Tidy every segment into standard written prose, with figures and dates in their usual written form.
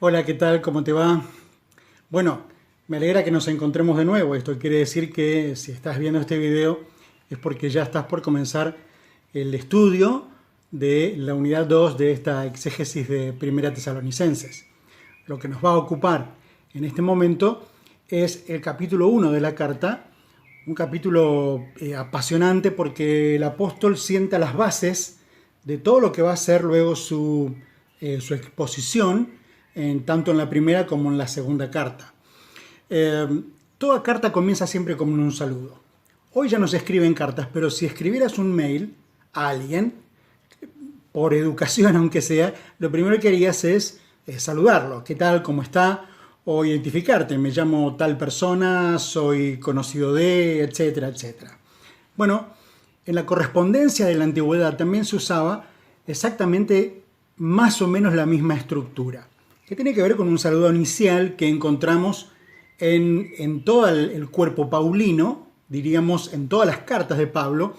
Hola, ¿qué tal? ¿Cómo te va? Bueno, me alegra que nos encontremos de nuevo. Esto quiere decir que si estás viendo este video es porque ya estás por comenzar el estudio de la unidad 2 de esta exégesis de Primera Tesalonicenses. Lo que nos va a ocupar en este momento es el capítulo 1 de la carta, un capítulo apasionante porque el apóstol sienta las bases de todo lo que va a ser luego su exposición, tanto en la primera como en la segunda carta. Toda carta comienza siempre con un saludo. Hoy ya no se escriben cartas, pero si escribieras un mail a alguien, por educación aunque sea, lo primero que harías es saludarlo. ¿Qué tal? ¿Cómo está? O identificarte. Me llamo tal persona, soy conocido de, etcétera, etcétera. Bueno, en la correspondencia de la antigüedad también se usaba exactamente más o menos la misma estructura, que tiene que ver con un saludo inicial que encontramos en todo el cuerpo paulino, diríamos en todas las cartas de Pablo.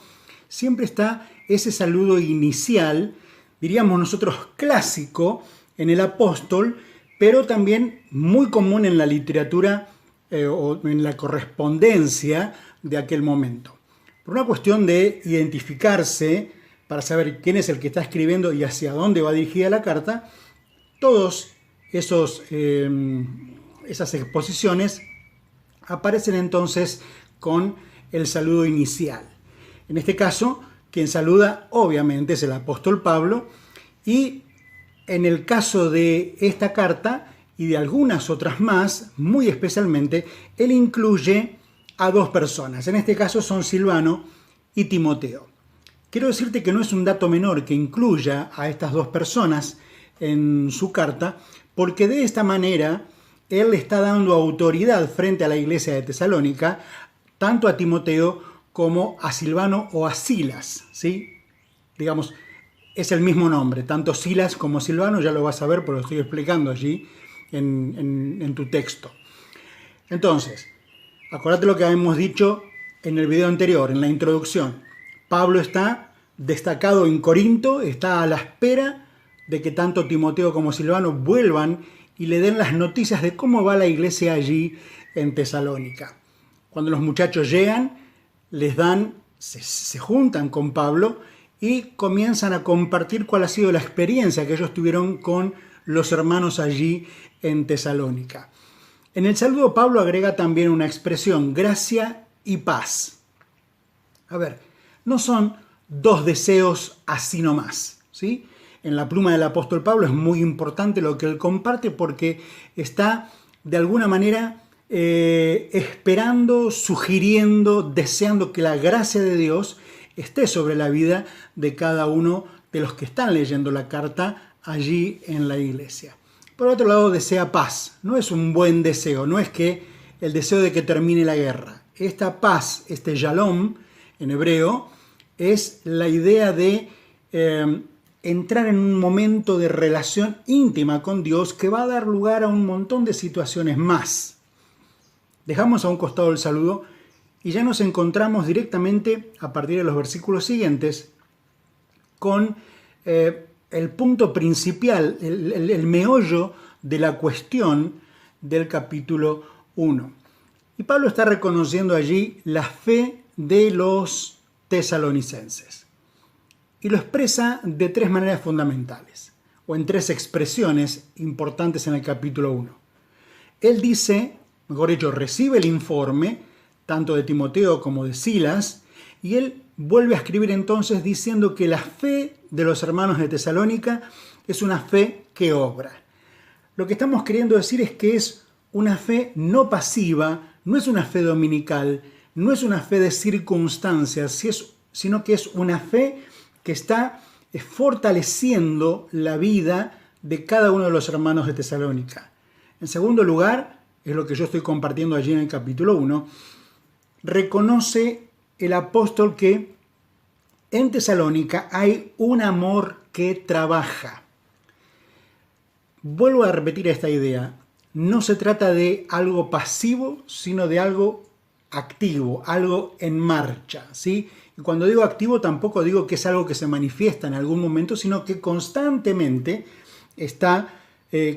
Siempre está ese saludo inicial, diríamos nosotros clásico en el apóstol, pero también muy común en la literatura o en la correspondencia de aquel momento. Por una cuestión de identificarse, para saber quién es el que está escribiendo y hacia dónde va dirigida la carta, todos esas exposiciones aparecen entonces con el saludo inicial. En este caso, quien saluda obviamente es el apóstol Pablo, y en el caso de esta carta y de algunas otras más, muy especialmente, él incluye a dos personas. En este caso son Silvano y Timoteo. Quiero decirte que no es un dato menor que incluya a estas dos personas en su carta, porque de esta manera él le está dando autoridad frente a la iglesia de Tesalónica, tanto a Timoteo como a Silvano o a Silas, ¿sí? Digamos, es el mismo nombre, tanto Silas como Silvano, ya lo vas a ver porque lo estoy explicando allí en tu texto. Entonces, acuérdate lo que habíamos dicho en el video anterior, en la introducción. Pablo está destacado en Corinto, está a la espera de que tanto Timoteo como Silvano vuelvan y le den las noticias de cómo va la iglesia allí en Tesalónica. Cuando los muchachos llegan, se juntan con Pablo y comienzan a compartir cuál ha sido la experiencia que ellos tuvieron con los hermanos allí en Tesalónica. En el saludo Pablo agrega también una expresión, gracia y paz. A ver, no son dos deseos así nomás, ¿sí? En la pluma del apóstol Pablo es muy importante lo que él comparte porque está de alguna manera esperando, sugiriendo, deseando que la gracia de Dios esté sobre la vida de cada uno de los que están leyendo la carta allí en la iglesia. Por otro lado, desea paz. No es un buen deseo, no es que el deseo de que termine la guerra. Esta paz, este shalom en hebreo, es la idea de entrar en un momento de relación íntima con Dios que va a dar lugar a un montón de situaciones más. Dejamos a un costado el saludo y ya nos encontramos directamente a partir de los versículos siguientes con el punto principal, el meollo de la cuestión del capítulo 1. Y Pablo está reconociendo allí la fe de los tesalonicenses. Y lo expresa de tres maneras fundamentales, o en tres expresiones importantes en el capítulo 1. Él dice, mejor dicho, recibe el informe, tanto de Timoteo como de Silas, y él vuelve a escribir entonces diciendo que la fe de los hermanos de Tesalónica es una fe que obra. Lo que estamos queriendo decir es que es una fe no pasiva, no es una fe dominical, no es una fe de circunstancias, sino que es una fe que está fortaleciendo la vida de cada uno de los hermanos de Tesalónica. En segundo lugar, es lo que yo estoy compartiendo allí en el capítulo 1, reconoce el apóstol que en Tesalónica hay un amor que trabaja. Vuelvo a repetir esta idea. No se trata de algo pasivo, sino de algo activo, algo en marcha, ¿sí? Y cuando digo activo tampoco digo que es algo que se manifiesta en algún momento, sino que constantemente está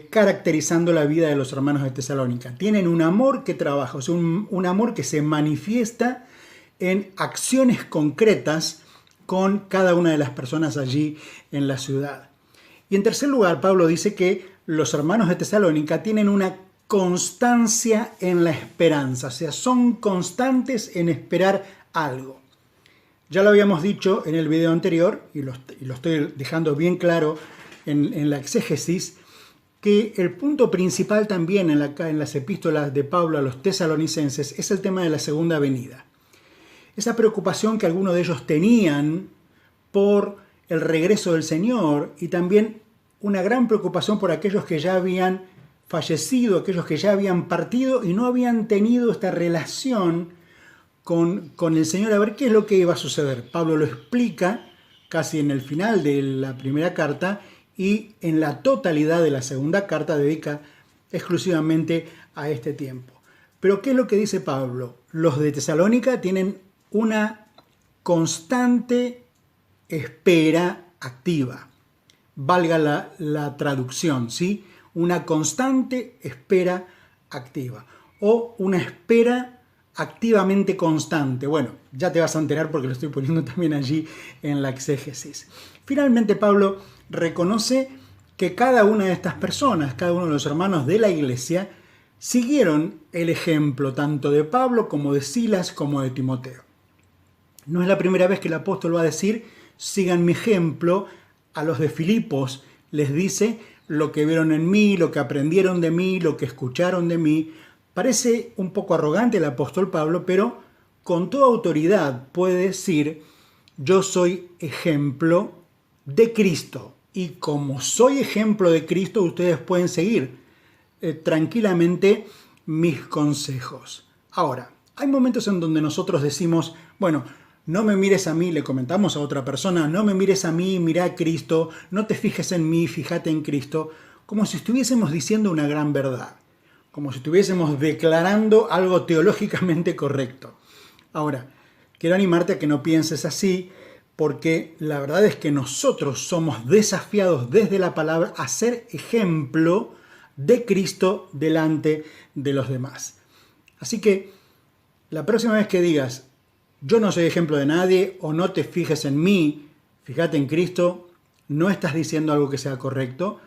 caracterizando la vida de los hermanos de Tesalónica. Tienen un amor que trabaja, o sea, un amor que se manifiesta en acciones concretas con cada una de las personas allí en la ciudad. Y en tercer lugar, Pablo dice que los hermanos de Tesalónica tienen una constancia en la esperanza, o sea, son constantes en esperar algo. Ya lo habíamos dicho en el video anterior, y lo estoy dejando bien claro en la exégesis, que el punto principal también en las epístolas de Pablo a los tesalonicenses es el tema de la segunda venida. Esa preocupación que algunos de ellos tenían por el regreso del Señor y también una gran preocupación por aquellos que ya habían fallecido, aquellos que ya habían partido y no habían tenido esta relación con el Señor, a ver qué es lo que iba a suceder. Pablo lo explica casi en el final de la primera carta y en la totalidad de la segunda carta dedica exclusivamente a este tiempo. Pero ¿qué es lo que dice Pablo? Los de Tesalónica tienen una constante espera activa. Valga la traducción, ¿sí? Una constante espera activa o una espera activamente constante. Bueno, ya te vas a enterar porque lo estoy poniendo también allí en la exégesis. Finalmente, Pablo reconoce que cada una de estas personas, cada uno de los hermanos de la iglesia, siguieron el ejemplo tanto de Pablo como de Silas como de Timoteo. No es la primera vez que el apóstol va a decir, sigan mi ejemplo. A los de Filipos les dice lo que vieron en mí, lo que aprendieron de mí, lo que escucharon de mí. Parece un poco arrogante el apóstol Pablo, pero con toda autoridad puede decir, yo soy ejemplo de Cristo. Y como soy ejemplo de Cristo, ustedes pueden seguir tranquilamente mis consejos. Ahora, hay momentos en donde nosotros decimos, bueno, no me mires a mí, le comentamos a otra persona, no me mires a mí, mira a Cristo, no te fijes en mí, fíjate en Cristo, como si estuviésemos diciendo una gran verdad, como si estuviésemos declarando algo teológicamente correcto. Ahora, quiero animarte a que no pienses así, porque la verdad es que nosotros somos desafiados desde la palabra a ser ejemplo de Cristo delante de los demás. Así que la próxima vez que digas, yo no soy ejemplo de nadie o no te fijes en mí, fíjate en Cristo, no estás diciendo algo que sea correcto.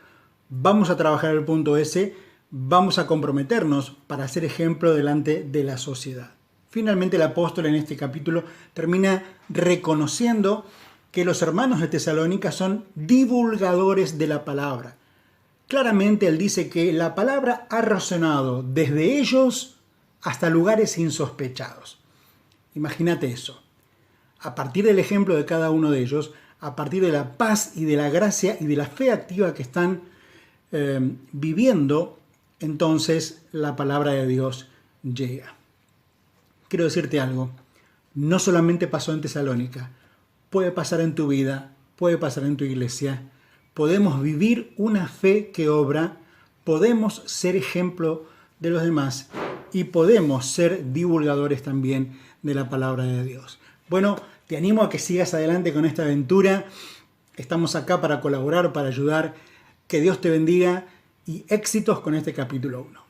Vamos a trabajar el punto ese, vamos a comprometernos para ser ejemplo delante de la sociedad. Finalmente el apóstol en este capítulo termina reconociendo que los hermanos de Tesalónica son divulgadores de la palabra. Claramente él dice que la palabra ha resonado desde ellos hasta lugares insospechados. Imagínate eso. A partir del ejemplo de cada uno de ellos, a partir de la paz y de la gracia y de la fe activa que están viviendo, entonces la palabra de Dios llega. Quiero decirte algo, no solamente pasó en Tesalónica, puede pasar en tu vida, puede pasar en tu iglesia. Podemos vivir una fe que obra, podemos ser ejemplo de los demás y podemos ser divulgadores también de la palabra de Dios. Bueno, te animo a que sigas adelante con esta aventura. Estamos acá para colaborar, para ayudar. Que Dios te bendiga y éxitos con este capítulo 1.